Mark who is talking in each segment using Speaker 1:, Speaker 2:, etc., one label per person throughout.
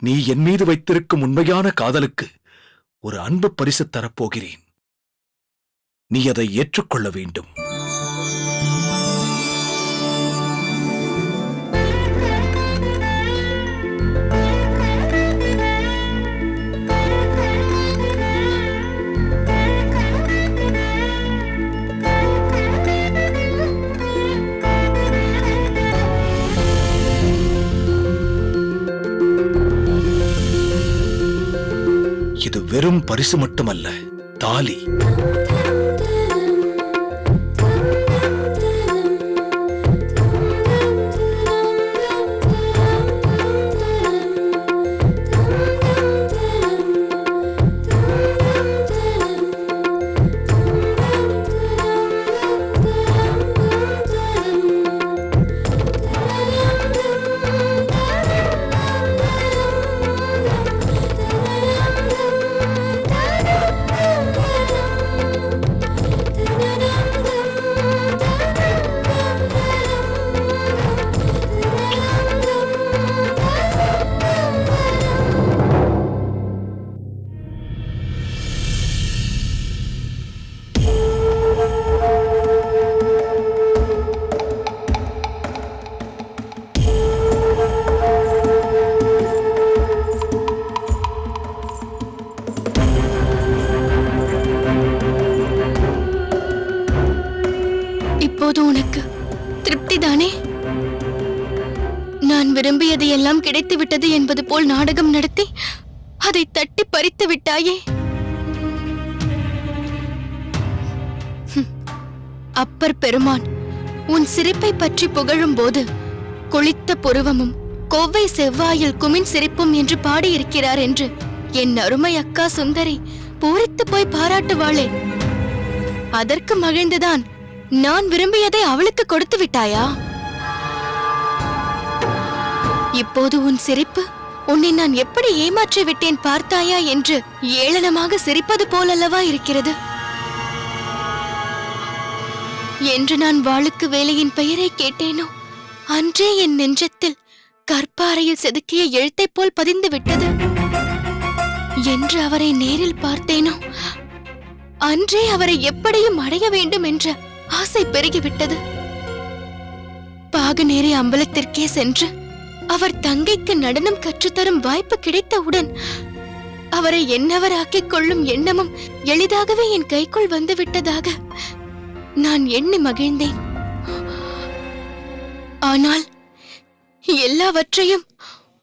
Speaker 1: நீ என் மீது வைத்திருக்கும் உண்மையான காதலுக்கு ஒரு அன்பு பரிசு தரப்போகிறேன். நீ அதை ஏற்றுக்கொள்ள வேண்டும். இது வெறும் பரிசு மட்டுமல்ல, தாலி. இப்போது உனக்கு திருப்திதானே? நான் விரும்பியதையெல்லாம் கிடைத்துவிட்டது என்பது போல் நாடகம் நடத்தி அதை தட்டி பறித்து விட்டாயே. அப்பர் பெருமான் உன் சிரிப்பை பற்றி புகழும் போது கொளித்த புருவமும் கோவை செவ்வாயில் குமின் சிரிப்பும் என்று பாடியிருக்கிறார் என்று என் அருமை அக்கா சுந்தரி பூரித்து போய் பாராட்டுவாளே. அதற்கு மகிழ்ந்துதான் நான் விரும்பியதை அவளுக்கு கொடுத்து விட்டாயா? இப்போது உன் சிரிப்பு உன்னை நான் எப்படி ஏமாற்றி விட்டேன் பார்த்தாயா என்று ஏளனமாக சிரிப்பது போலல்லவா இருக்கிறது. என்று நான் வாளுக்கு வேலையின் பெயரை கேட்டேனோ அன்றே என் நெஞ்சத்தில் கற்பாறையில் செதுக்கிய எழுத்தைப் போல் பதிந்து விட்டது. என்று அவரை நேரில் பார்த்தேனோ அன்றே அவரை எப்படியும் அடைய வேண்டும் என்ற ஆசை பெருகிவிட்டது. பாகநேரி அம்பலத்திற்கே சென்று அவர் தங்கைக்கு நடனம் கற்றுத்தரும் வாய்ப்பு கிடைத்தவுடன் அவரை என்னவராக்கிக் கொள்ளும் எண்ணமும் எளிதாகவே என் கைக்குள் வந்து விட்டதாக நான் எண்ணி மகிழ்ந்தேன். ஆனால் எல்லாவற்றையும்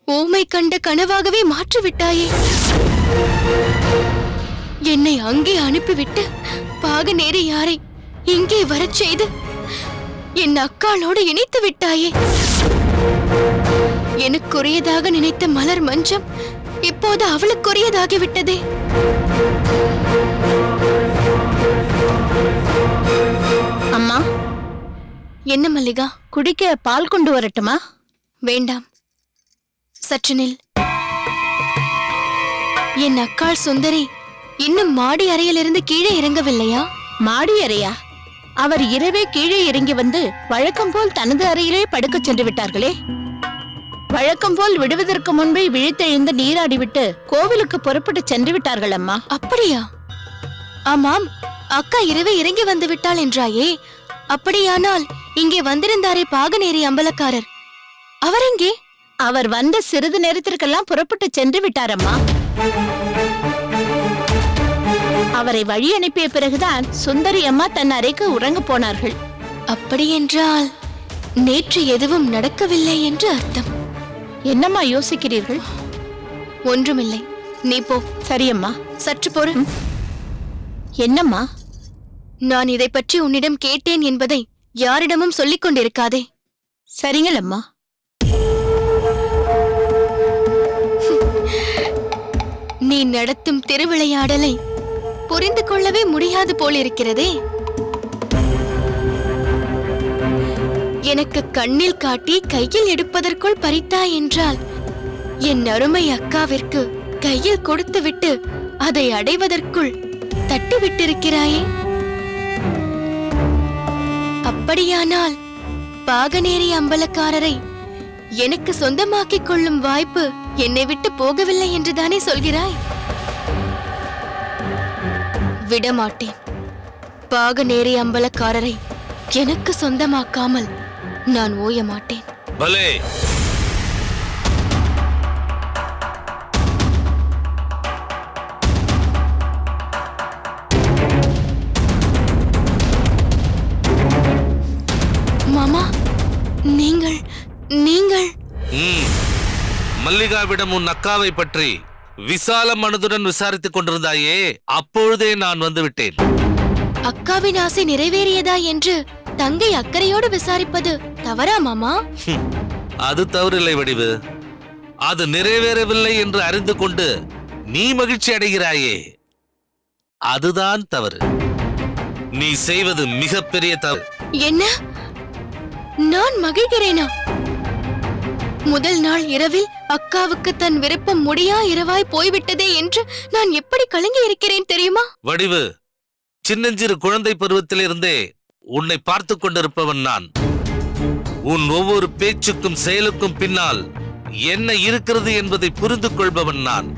Speaker 1: ஊமை கண்ட கனவாகவே மாற்றிவிட்டாயே. என்னை அங்கே அனுப்பிவிட்டு பாகநேரி யாரை இங்கே வரச் செய்து என் அக்காளோடு இணைத்து விட்டாயே. எனக்குரியதாக நினைத்த மலர் மஞ்சம் இப்போது அவளுக்குரியதாகிவிட்டதே.
Speaker 2: அம்மா,
Speaker 1: என்ன மல்லிகா?
Speaker 2: குடிக்க பால் கொண்டு வரட்டுமா?
Speaker 1: வேண்டாம், சற்று நில். என் அக்காள் சுந்தரி இன்னும் மாடி அறையிலிருந்து கீழே இறங்கவில்லையா?
Speaker 2: மாடி அறையா? அவர் இரவே கீழே இறங்கி வந்து வழக்கம் போல் தனது அறையிலே படுக்க சென்று விட்டார்களே. வழக்கம் போல் விடுவதற்கு முன்பே விழித்தெழுந்து நீராடிவிட்டு கோவிலுக்கு புறப்பட்டு சென்று விட்டார்கள் அம்மா.
Speaker 1: அப்படியா? ஆமாம், அக்கா இரவே இறங்கி வந்து விட்டாள் என்றாயே. அப்படியானால் இங்கே வந்திருந்தாரே பாகநேரி அம்பலக்காரர், அவர் எங்கே?
Speaker 2: அவர் வந்த சிறிது நேரத்திற்கெல்லாம் புறப்பட்டு சென்று விட்டாரம்மா. அவரை வழி அனுப்பிய பிறகுதான் சுந்தரி அம்மா தன் அறைக்கு உறங்க போனார்கள்.
Speaker 1: அப்படியென்றால் நேற்று எதுவும் நடக்கவில்லை என்று அர்த்தம்.
Speaker 2: என்னம்மா யோசிக்கிறீர்கள்?
Speaker 1: ஒன்றுமில்லை, நீ போ.
Speaker 2: சரியம்மா.
Speaker 1: சற்று பொறு.
Speaker 2: என்னம்மா?
Speaker 1: நான் இதை பற்றி உன்னிடம் கேட்டேன் என்பதை யாரிடமும் சொல்லிக் கொண்டிருக்காதே.
Speaker 2: சரிங்களம்மா.
Speaker 1: நீ நடத்தும் திருவிளையாடலை புரிந்து கொள்ளவே முடியாது போலிருக்கிறதே. எனக்கு கண்ணில் காட்டி கையில் எடுப்பதற்குள் பறித்தாய் என்றால் என் அருமை அக்காவிற்கு கையில் கொடுத்துவிட்டு அதை அடைவதற்குள் தட்டிவிட்டிருக்கிறாயே. அப்படியானால் பாகநேரி அம்பலக்காரரை எனக்கு சொந்தமாக்கிக் கொள்ளும் வாய்ப்பு என்னை விட்டு போகவில்லை என்றுதானே சொல்கிறாய்? விடமாட்டேன். பாகநேரி அம்பலக்காரரை எனக்கு சொந்தமாக்காமல் நான் ஓய மாட்டேன்.
Speaker 3: பலே,
Speaker 1: மாமா, நீங்கள் நீங்கள்
Speaker 3: மல்லிகாவிடம் உன் அக்காவை பற்றி விசால மனதுடன் விசாரித்துக் கொண்டிருந்தாயே, அப்பொழுதே நான் வந்து விட்டேன்.
Speaker 1: அக்காவின் ஆசை நிறைவேறியதா என்று தங்கை அக்கறையோடு விசாரிப்பது தவறா மாமா?
Speaker 3: அது தவறில்லை வடிவு. அது நிறைவேறவில்லை என்று அறிந்து கொண்டு நீ மகிழ்ச்சி அடைகிறாயே, அதுதான் தவறு. நீ செய்வது மிகப்பெரிய தவறு.
Speaker 1: என்ன? நான் மகிழ்கிறேனா? முதல் நாள் இரவில் அக்காவுக்கு தன் விருப்பம் முடியா இரவாய் போய்விட்டதே என்று நான் எப்படி கலங்கி இருக்கிறேன் தெரியுமா?
Speaker 3: வடிவு, சின்னஞ்சிறு குழந்தை பருவத்திலிருந்தே உன்னை பார்த்து கொண்டிருப்பவன் நான். உன் ஒவ்வொரு பேச்சுக்கும் செயலுக்கும் பின்னால் என்ன இருக்கிறது என்பதை புரிந்து கொள்பவன் நான்.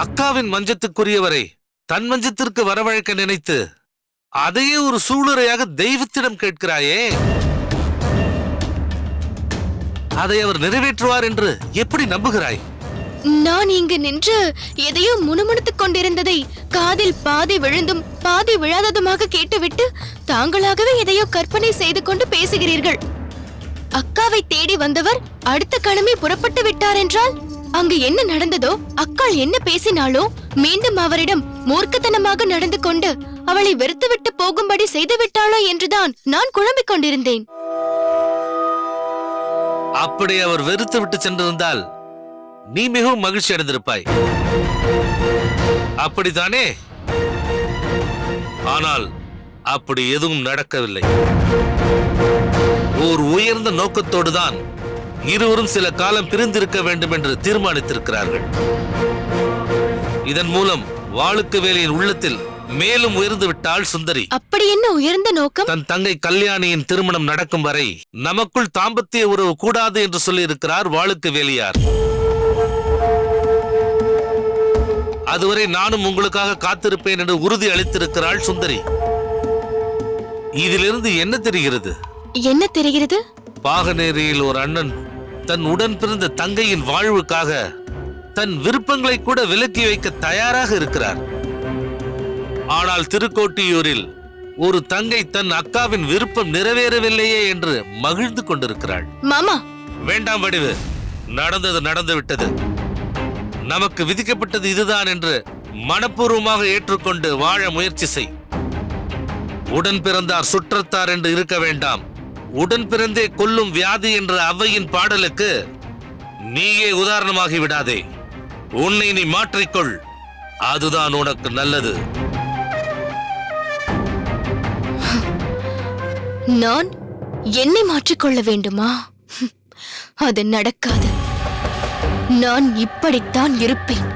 Speaker 3: அக்காவின் மஞ்சத்துக்குரியவரை தன் மஞ்சத்திற்கு வரவழைக்க நினைத்து அதையே ஒரு சூளுரையாக தெய்வத்திடம் கேட்கிறாயே, அதை அவர் நிறைவேற்றுவார் என்று எப்படி நம்புகிறாய்?
Speaker 1: நான் இங்கு நின்று எதையோ முணுமுணுத்துக் கொண்டிருந்ததை காதில் பாதி விழுந்தும் பாதி விழாததுமாக கேட்டுவிட்டு தாங்களாகவே எதையோ கற்பனை செய்து கொண்டு பேசுகிறீர்கள். அக்காவை தேடி வந்தவர் அடுத்த கணமே புறப்பட்டு விட்டார் என்றால் அங்கு என்ன நடந்ததோ, அக்காள் என்ன பேசினாலோ, மீண்டும் அவரிடம் மூர்க்கத்தனமாக நடந்து கொண்டு அவளை வெறுத்துவிட்டு போகும்படி செய்து விட்டாளோ என்றுதான் நான் குழம்பிக் கொண்டிருந்தேன்.
Speaker 3: அப்படி அவர் வெறுத்து விட்டு சென்றிருந்தால் நீ மிகவும் மகிழ்ச்சி அடைந்திருப்பாய், அப்படித்தானே? ஆனால் அப்படி எதுவும் நடக்கவில்லை. ஓர் உயர்ந்த நோக்கத்தோடுதான் இருவரும் சில காலம் பிரிந்திருக்க வேண்டும் என்று தீர்மானித்திருக்கிறார்கள். இதன் மூலம் வாளுக்கு வேலையின் உள்ளத்தில் மேலும் உயர்ந்து விட்டாள் சுந்தரி.
Speaker 1: அப்படி என்ன உயர்ந்த நோக்கம்?
Speaker 3: தன் தங்கை கல்யாணியின் திருமணம் நடக்கும் வரை நமக்குள் தாம்பத்திய உறவு கூடாது என்று சொல்லி இருக்கிறார் வாளுக்கு வேலியார். அதுவரை நானும் உங்களுக்காக காத்திருப்பேன் என்று உறுதி அளித்திருக்கிறாள் சுந்தரி. இதிலிருந்து என்ன தெரிகிறது?
Speaker 1: என்ன தெரிகிறது?
Speaker 3: பாகநேரியில் ஒரு அண்ணன் தன் உடன் பிறந்த தங்கையின் வாழ்வுக்காக தன் விருப்பங்களை கூட விலக்கி வைக்க தயாராக இருக்கிறார். ஆனால் திருக்கோட்டியூரில் ஒரு தங்கை தன் அக்காவின் விருப்பம் நிறைவேறவில்லையே என்று மகிழ்ந்து கொண்டிருக்கிறாள்.
Speaker 1: மாமா,
Speaker 3: வேண்டாம் வடிவு, நடந்தது நடந்து விட்டது. நமக்கு விதிக்கப்பட்டது இதுதான் என்று மனப்பூர்வமாக ஏற்றுக்கொண்டு வாழ முயற்சி செய். உடன் பிறந்தார் சுற்றத்தார் என்று இருக்க வேண்டாம். உடன் பிறந்தே கொல்லும் வியாதி என்ற அவ்வையின் பாடலுக்கு நீயே உதாரணமாகி விடாதே. உன்னை நீ மாற்றிக்கொள், அதுதான் உனக்கு நல்லது.
Speaker 1: நான் என்னை மாற்றிக்கொள்ள வேண்டுமா? அது நடக்காது. நான் இப்படித்தான் இருப்பேன்.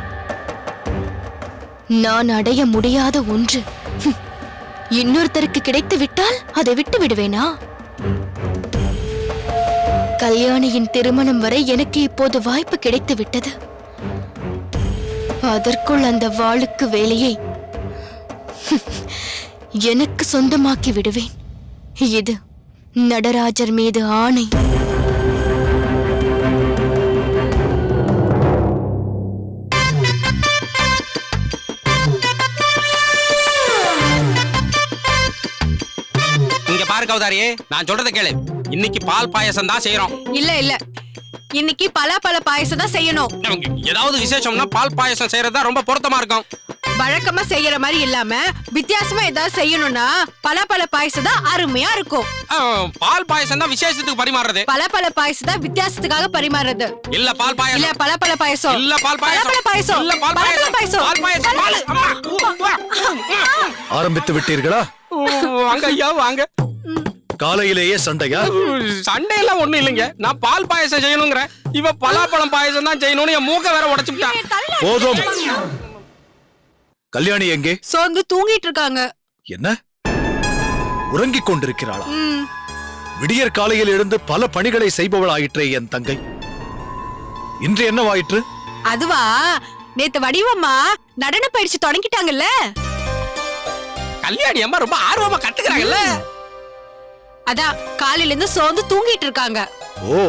Speaker 1: நான் அடைய முடியாத ஒன்று இன்னொருத்தருக்கு கிடைத்து விட்டால் அதை விட்டு விடுவேனா? கல்யாணியின் திருமணம் வரை எனக்கு இப்போது வாய்ப்பு கிடைத்து விட்டது. அதற்குள் அந்த வாளுக்கு வேலையை எனக்கு சொந்தமாக்கி விடுவேன். இது நடராஜர் மீது ஆணை.
Speaker 4: இங்க பாரு கௌதாரியே, நான் சொல்றத கேளு. இன்னைக்கு பால் பாயசம் தான் செய்யறோம்.
Speaker 5: இல்ல இன்னைக்கு பலாப்பழ பாயசம் தான் செய்யணும்.
Speaker 4: ஏதாவது விசேஷம்னா பால் பாயசம் செய்யறதா ரொம்ப பொருத்தமா இருக்கும்.
Speaker 5: வழக்கமா செய்யற மாதிரி இல்லாம வித்தியாசமா ஏதாவது செய்யணும்னா பலாப்பழ பாயசம் தான் அருமையா இருக்கும்.
Speaker 4: பால் பாயசம் தான் விசேஷத்துக்கு பரிமாறுறது.
Speaker 5: பலாப்பழ பாயசம் தான் வித்தியாசத்துக்காக பரிமாறுறது.
Speaker 4: இல்ல பால் பாயசம்.
Speaker 5: இல்ல பலாப்பழ பாயசம்.
Speaker 4: இல்ல பால் பாயசம்.
Speaker 5: பலாப்பழ பாயசம்.
Speaker 4: இல்ல பால் பாயசம். பால் பாயசம்.
Speaker 6: ஆரம்பித்து விட்டீர்களா?
Speaker 4: வாங்க ஐயா வாங்க.
Speaker 6: காலையிலேயே சண்டையா?
Speaker 4: சண்டையெல்லாம் ஒண்ணும் இல்லைங்க. நான் பால் பாயசம் செய்யணுங்கிற, இவ பலாப்பழம் பாயசம் தான் செய்யணும்னு என் மூக்க வேற உடைச்சுட்டான்.
Speaker 6: போதும். கல்யாணி எங்கே?
Speaker 5: சோர்ந்து தூங்கிட்டு இருக்காங்க.
Speaker 6: என்ன, உறங்கிக் கொண்டிருக்கிறாளா? விடியற் காலையில் எழுந்து பல பணிகளை செய்பவள் ஆயிற்றே என் தங்கை. இன்று என்னவாயிற்று?
Speaker 5: அதுவா, நேத்து வடிவம்மா நடன பயிற்சி தொடங்கிட்டாங்கல்ல.
Speaker 4: கல்யாணி அம்மா ரொம்ப ஆர்வமா கத்துக்கிறாங்கல்ல.
Speaker 5: அதான் காலையில இருந்து சோர்ந்து தூங்கிட்டு இருக்காங்க.
Speaker 6: ஓ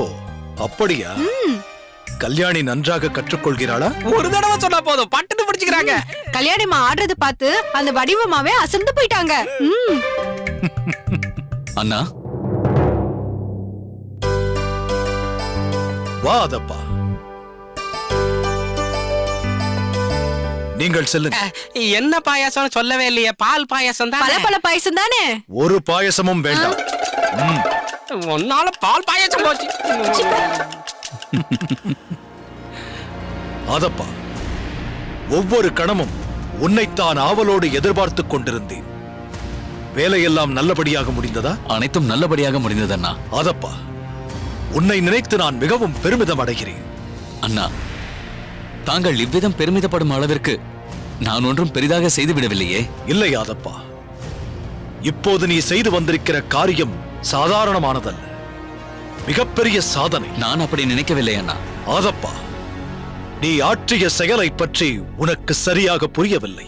Speaker 6: அப்படியா? கல்யாணி நன்றாக கற்றுக்கொள்கிறாளா?
Speaker 4: ஒரு தடவை சொன்னா போதும் பட்டுன்னு பிடிச்சுக்கிறாங்க.
Speaker 5: கல்யாணிமா ஆடுறத பார்த்து அந்த வடிவமாவே அசந்து போயிட்டாங்க.
Speaker 7: அண்ணா,
Speaker 6: வா அதப்பா, நீங்கள் செல்லுங்க.
Speaker 4: என்ன பாயாசம் சொல்லவே இல்லையே? பால் பாயாசம் தான்.
Speaker 5: பல பாயசம் தானே.
Speaker 6: ஒரு பாயசமும் வேண்டாம்.
Speaker 4: ஒன்னால பால் பாயாசம் போச்சு.
Speaker 6: அதப்பா, ஒவ்வொரு கணமும் உன்னைத்தான் ஆவலோடு எதிர்பார்த்துக் கொண்டிருந்தேன். வேலையெல்லாம் நல்லபடியாக முடிந்ததா?
Speaker 7: அனைத்தும் நல்லபடியாக முடிந்தது அண்ணா.
Speaker 6: அதப்பா, உன்னை நினைத்து நான் மிகவும் பெருமிதம் அடைகிறேன்.
Speaker 7: அண்ணா, தாங்கள் இவ்விதம் பெருமிதப்படும் அளவிற்கு நான் ஒன்றும் பெரிதாக செய்துவிடவில்லையே.
Speaker 6: இல்லை அதப்பா, இப்போது நீ செய்து வந்திருக்கிற காரியம் சாதாரணமானதல்ல, மிகப்பெரிய சாதனை.
Speaker 7: நான் அப்படி நினைக்கவில்லை அண்ணா.
Speaker 6: ஆதப்பா, நீ ஆற்றிய செயலை பற்றி உனக்கு சரியாக புரியவில்லை.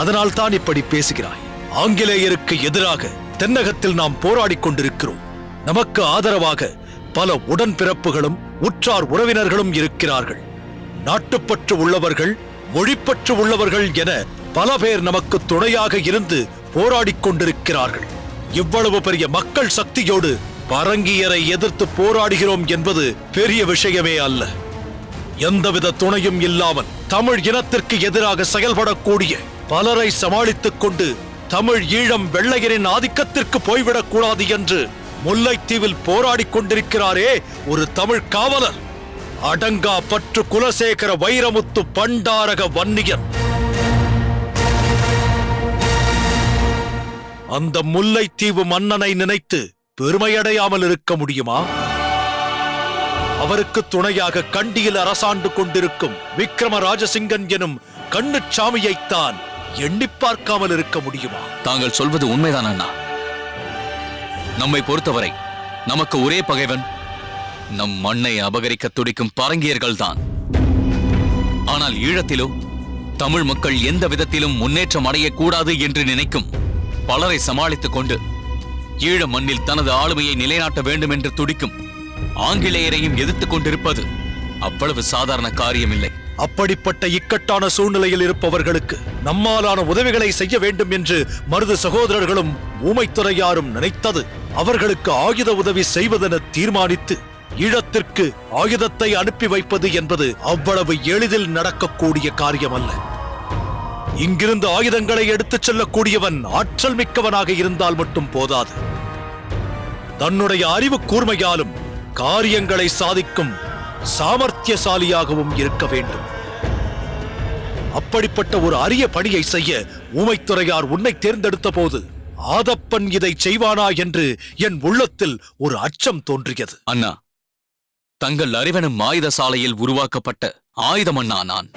Speaker 6: அதனால் தான் இப்படி பேசுகிறாய். ஆங்கிலேயருக்கு எதிராக தென்னகத்தில் நாம் போராடிக் கொண்டிருக்கிறோம். நமக்கு ஆதரவாக பல உடன்பிறப்புகளும் உற்றார் உறவினர்களும் இருக்கிறார்கள். நாட்டுப்பற்று உள்ளவர்கள், மொழிப்பற்று உள்ளவர்கள் என பல பேர் நமக்கு துணையாக இருந்து போராடிக் கொண்டிருக்கிறார்கள். இவ்வளவு பெரிய மக்கள் சக்தியோடு பரங்கியரை எதிர்த்து போராடுகிறோம் என்பது பெரிய விஷயமே அல்ல. எந்தவித துணையும் இல்லாமல் தமிழ் இனத்திற்கு எதிராக செயல்படக்கூடிய பலரை சமாளித்துக் கொண்டு தமிழ் ஈழம் வெள்ளையரின் ஆதிக்கத்திற்கு போய்விடக் கூடாது என்று முல்லைத்தீவில் போராடிக் கொண்டிருக்கிறாரே ஒரு தமிழ் காவலர், அடங்கா பற்று குலசேகர வைரமுத்து பண்டாரக வன்னியன். அந்த முல்லைத்தீவு மன்னனை நினைத்து பெருமையடையாமல் இருக்க முடியுமா? அவருக்கு துணையாக கண்டியில் அரசாண்டு கொண்டிருக்கும் விக்ரம ராஜசிங்கன் எனும் கண்ணுச்சாமியைத்தான் எண்ணி பார்க்காமல் இருக்க முடியுமா?
Speaker 7: தாங்கள் சொல்வது உண்மைதான் அண்ணா. நம்மை பொறுத்தவரை நமக்கு ஒரே பகைவன் நம் மண்ணை அபகரிக்க துடிக்கும் பரங்கியர்கள் தான். ஆனால் ஈழத்திலோ தமிழ் மக்கள் எந்த விதத்திலும் முன்னேற்றம் அடையக்கூடாது என்று நினைக்கும் பலரை சமாளித்துக் கொண்டு ஈழ மண்ணில் தனது ஆளுமையை நிலைநாட்ட வேண்டும் என்று துடிக்கும் ஆங்கிலேயரையும் எதிர்த்துக் கொண்டிருப்பது அவ்வளவு சாதாரண காரியமில்லை.
Speaker 6: அப்படிப்பட்ட இக்கட்டான சூழ்நிலையில் இருப்பவர்களுக்கு நம்மாலான உதவிகளை செய்ய வேண்டும் என்று மருது சகோதரர்களும் ஊமைத்துறையாரும் நினைத்தது அவர்களுக்கு ஆயுத உதவி செய்வதென தீர்மானித்து ஈழத்திற்கு ஆயுதத்தை அனுப்பி வைப்பது என்பது அவ்வளவு எளிதில் நடக்கக்கூடிய காரியமல்ல. இங்கிருந்து ஆயுதங்களை எடுத்துச் செல்லக்கூடியவன் ஆற்றல் மிக்கவனாக இருந்தால் மட்டும் போதாது, தன்னுடைய அறிவு கூர்மையாலும் காரியங்களை சாதிக்கும் சாமர்த்தியசாலியாகவும் இருக்க வேண்டும். அப்படிப்பட்ட ஒரு அரிய பணியை செய்ய ஊமைத்துறையார் உன்னை தேர்ந்தெடுத்த போது ஆதப்பன் இதை செய்வானா என்று என் உள்ளத்தில் ஒரு அச்சம் தோன்றியது.
Speaker 7: அண்ணா, தங்கள் அறிவனும் ஆயுத சாலையில் உருவாக்கப்பட்ட ஆயுதமண்ணா நான்.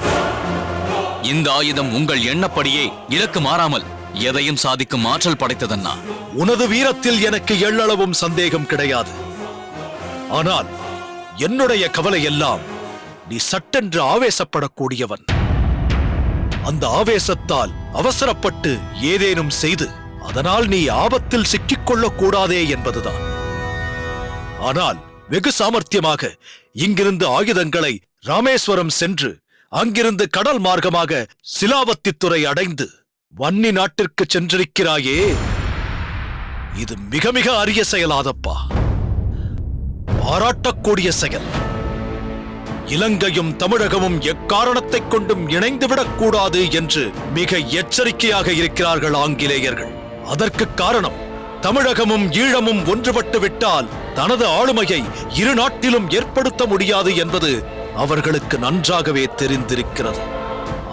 Speaker 7: இந்த ஆயுதம் உங்கள் எண்ணப்படியே இலக்கு மாறாமல் எதையும் சாதிக்கும் ஆற்றல் படைத்ததண்ணா.
Speaker 6: உனது வீரத்தில் எனக்கு எள்ளளவும் சந்தேகம் கிடையாது. ஆனால் என்னுடைய கவலை எல்லாம் நீ சட்டென்று ஆவேசப்படக்கூடியவன். அந்த ஆவேசத்தால் அவசரப்பட்டு ஏதேனும் செய்து அதனால் நீ ஆபத்தில் சிக்கிக்கொள்ளக் கூடாதே என்பதுதான். ஆனால் வெகு சாமர்த்தியமாக இங்கிருந்து ஆயுதங்களை ராமேஸ்வரம் சென்று அங்கிருந்து கடல் மார்க்கமாக சிலாவத்தித்துறை அடைந்து வன்னி நாட்டிற்கு சென்றிருக்கிறாயே, இது மிக மிக அரிய செயலாதப்பா, பாராட்டக்கூடிய செயல். இலங்கையும் தமிழகமும் எக்காரணத்தைக் கொண்டும் இணைந்துவிடக் கூடாது என்று மிக எச்சரிக்கையாக இருக்கிறார்கள் ஆங்கிலேயர்கள். அதற்கு காரணம், தமிழகமும் ஈழமும் ஒன்றுபட்டு விட்டால் தனது ஆளுமையை இரு நாட்டிலும் ஏற்படுத்த முடியாது என்பது அவர்களுக்கு நன்றாகவே தெரிந்திருக்கிறது.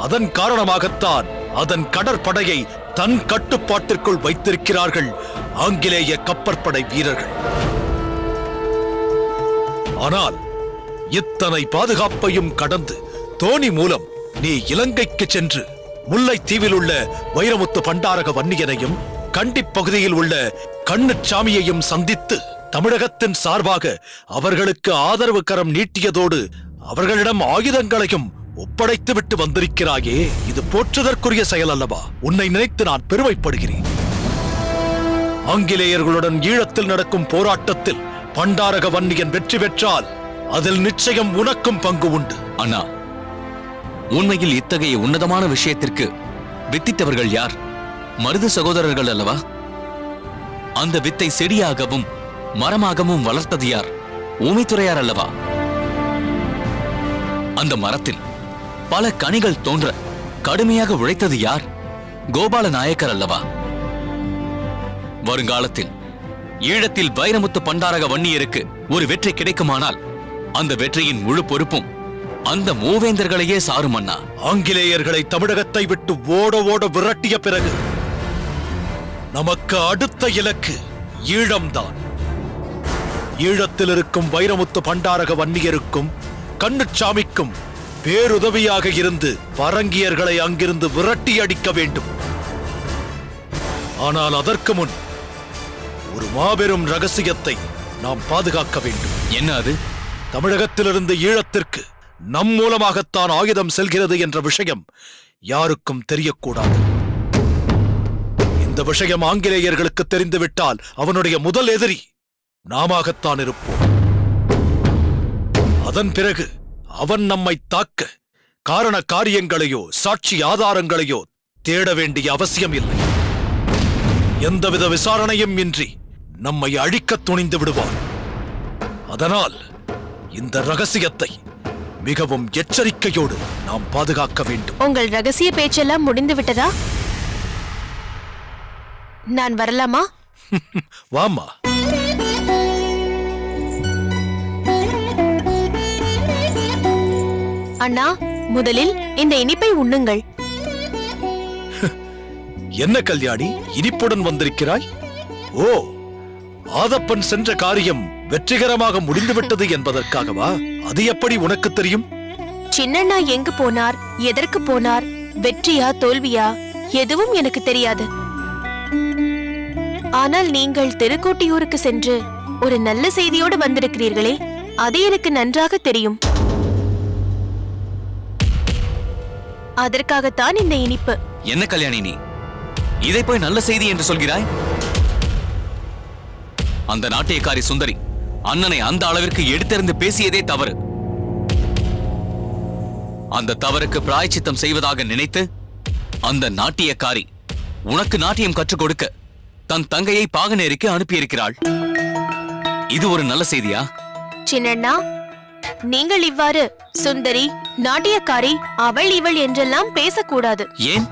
Speaker 6: அதன் காரணமாகத்தான் அதன் கடற்படையை தன் கட்டுப்பாட்டிற்குள் வைத்திருக்கிறார்கள் ஆங்கிலேய கப்பற்படை வீரர்கள். ஆனால் இத்தனை பாதுகாப்பையும் கடந்து தோணி மூலம் நீ இலங்கைக்கு சென்று முல்லைத்தீவில் உள்ள வைரமுத்து பண்டாரக வன்னியனையும் கண்டிப் பகுதியில் உள்ள கண்ணுச்சாமியையும் சந்தித்து தமிழகத்தின் சார்பாக அவர்களுக்கு ஆதரவு கரம் நீட்டியதோடு அவர்களிடம் ஆயுதங்களையும் ஒப்படைத்து விட்டு வந்திருக்கிறாயே, இது போற்றுதற்குரிய செயல் அல்லவா? உன்னை நினைத்து நான் பெருமைப்படுகிறேன். ஆங்கிலேயர்களுடன் ஈழத்தில் நடக்கும் போராட்டத்தில் பண்டாரக வன்னியன் வெற்றி பெற்றால் அதில் நிச்சயம் உனக்கும் பங்கு உண்டு.
Speaker 7: அண்ணா, உண்மையில் இத்தகைய உன்னதமான விஷயத்திற்கு வித்திட்டவர்கள் யார்? மருது சகோதரர்கள் அல்லவா? அந்த வித்தை செடியாகவும் மரமாகவும் வளர்த்தது யார்? ஊமைத்துறையார் அல்லவா? அந்த மரத்தில் பல கனிகள் தோன்ற கடுமையாக உழைத்தது யார்? கோபால நாயக்கர் அல்லவா? வருங்காலத்தில் ஈழத்தில் வைரமுத்து பண்டாரக வன்னியருக்கு ஒரு வெற்றி கிடைக்குமானால் அந்த வெற்றியின் முழு பொறுப்பும் அந்த மூவேந்தர்களையே சாரும் அண்ணா.
Speaker 6: ஆங்கிலேயர்களை தமிழகத்தை விட்டு ஓட ஓட விரட்டிய பிறகு நமக்கு அடுத்த இலக்கு ஈழம்தான். ஈழத்தில் இருக்கும் வைரமுத்து பண்டாரக வன்னியருக்கும் கண்ணுச்சாமிக்கும் பேருதவியாக இருந்து பரங்கியர்களை அங்கிருந்து விரட்டி அடிக்க வேண்டும். ஆனால் அதற்கு முன் ஒரு மாபெரும் ரகசியத்தை நாம் பாதுகாக்க வேண்டும்.
Speaker 7: என்ன அது?
Speaker 6: தமிழகத்திலிருந்து ஈழத்திற்கு நம் மூலமாகத்தான் ஆயுதம் செல்கிறது என்ற விஷயம் யாருக்கும் தெரியக்கூடாது. இந்த விஷயம் ஆங்கிலேயர்களுக்கு தெரிந்துவிட்டால் அவனுடைய முதல் எதிரி நாமத்தான் இருப்போம். அதன் பிறகு அவன் நம்மை தாக்க காரண காரியங்களையோ சாட்சி ஆதாரங்களையோ தேட வேண்டிய அவசியம் இல்லை. எந்தவித விசாரணையும் இன்றி நம்மை அழிக்க துணிந்து விடுவான். அதனால் இந்த ரகசியத்தை மிகவும் எச்சரிக்கையோடு நாம் பாதுகாக்க வேண்டும்.
Speaker 8: உங்கள் ரகசிய பேச்செல்லாம் முடிந்து விட்டதா? நான் வரலாமா?
Speaker 6: வாமா.
Speaker 8: அண்ணா, முதலில் இந்த இனிப்பை உண்ணுங்கள்.
Speaker 6: என்ன கல்யாணி, இனிப்புடன் வந்திருக்கிறாய்? ஓ, ஆதப்பன் சென்ற காரியம் வெற்றிகரமாக முடிந்துவிட்டது என்பதற்காகவா? அது எப்படி உனக்கு தெரியும்?
Speaker 8: சின்னண்ணா எங்கு போனார், எதற்கு போனார், வெற்றியா தோல்வியா எதுவும் எனக்கு தெரியாது. ஆனால் நீங்கள் திருக்கோட்டியூருக்கு சென்று ஒரு நல்ல செய்தியோடு வந்திருக்கிறீர்களே, அது எனக்கு நன்றாக தெரியும். அதற்காகத்தான் இந்த இனிப்பு.
Speaker 7: என்ன கல்யாணி, நீ இதை போய் நல்ல செய்தி என்று சொல்கிறாய்? அந்த நாட்டியக்காரி சுந்தரி அண்ணனை அந்த அளவிற்கு எடுத்தெறிந்து பேசியதே தவறு. அந்த தவறுக்கு பிராயச்சித்தம் செய்வதாக நினைத்து அந்த நாட்டியக்காரி உனக்கு நாட்டியம் கற்றுக் கொடுக்க தன் தங்கையை பாகனேரிக்கு அனுப்பியிருக்கிறாள். இது ஒரு நல்ல செய்தியா?
Speaker 8: சின்னண்ணா, நீங்கள் இவ்வாறு சுந்தரி, நாட்டியக்காரி, அவள் இவள் என்றெல்லாம் பேசக்கூடாது.
Speaker 7: ஏன்?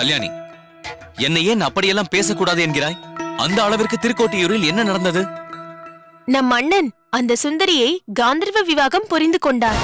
Speaker 7: கல்யாணி, என்னை ஏன் அப்படியெல்லாம் பேசக்கூடாது என்கிறாய்? அந்த அளவிற்கு திருக்கோட்டியூரில் என்ன நடந்தது?
Speaker 8: நம் அண்ணன் அந்த சுந்தரியை காந்தர்வ விவாகம் புரிந்து கொண்டார்.